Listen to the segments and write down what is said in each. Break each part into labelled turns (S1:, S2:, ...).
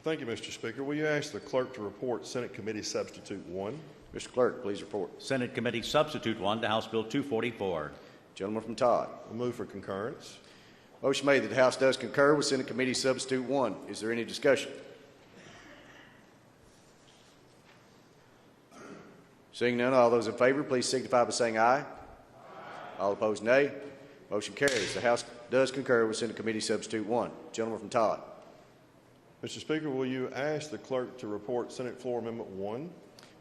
S1: Thank you, Mr. Speaker. Will you ask the clerk to report Senate Committee Substitute 1?
S2: Mr. Clerk, please report.
S3: Senate Committee Substitute 1 to House Bill 244.
S2: Gentleman from Todd.
S1: I move for concurrence.
S2: Motion made that the House does concur with Senate Committee Substitute 1. Is there any discussion? Seeing none, all those in favor, please signify by saying aye. Aye. All opposed, nay. Motion carries. The House does concur with Senate Committee Substitute 1. Gentleman from Todd.
S1: Mr. Speaker, will you ask the clerk to report Senate Floor Amendment 1?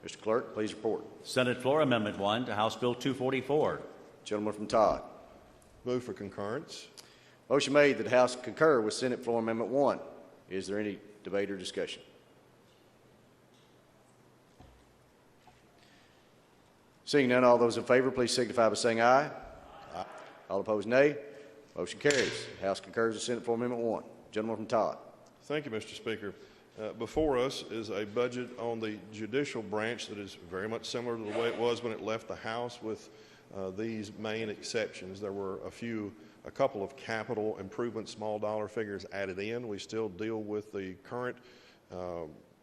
S2: Mr. Clerk, please report.
S3: Senate Floor Amendment 1 to House Bill 244.
S2: Gentleman from Todd.
S1: Move for concurrence.
S2: Motion made that the House concur with Senate Floor Amendment 1. Is there any debate or discussion? Seeing none, all those in favor, please signify by saying aye. Aye. All opposed, nay. Motion carries. The House concurs with Senate Floor Amendment 1. Gentleman from Todd.
S1: Thank you, Mr. Speaker. Before us is a budget on the judicial branch that is very much similar to the way it was when it left the House, with these main exceptions. There were a couple of capital improvement, small dollar figures added in. We still deal with the current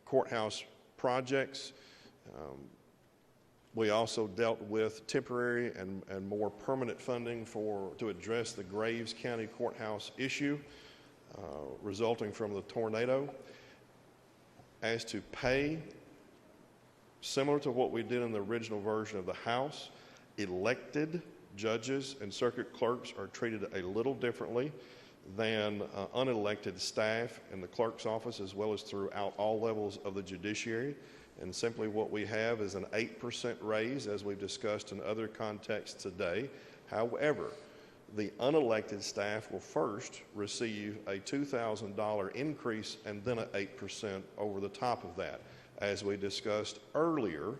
S1: courthouse projects. We also dealt with temporary and more permanent funding to address the Graves County Courthouse issue resulting from the tornado. As to pay, similar to what we did in the original version of the House, elected judges and circuit clerks are treated a little differently than unelected staff in the clerk's office, as well as throughout all levels of the judiciary. And simply what we have is an 8% raise, as we've discussed in other contexts today. However, the unelected staff will first receive a $2,000 increase and then an 8% over the top of that. As we discussed earlier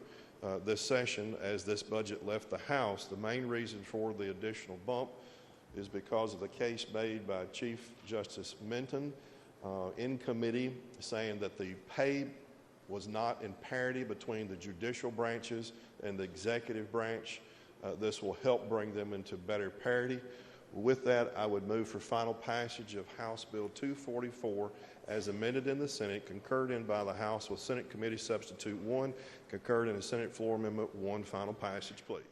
S1: this session, as this budget left the House, the main reason for the additional bump is because of the case made by Chief Justice Minton in committee, saying that the pay was not in parity between the judicial branches and the executive branch. This will help bring them into better parity. With that, I would move for final passage of House Bill 244 as amended in the Senate, concurred in by the House with Senate Committee Substitute 1, concurred in the Senate Floor Amendment 1. Final passage, please.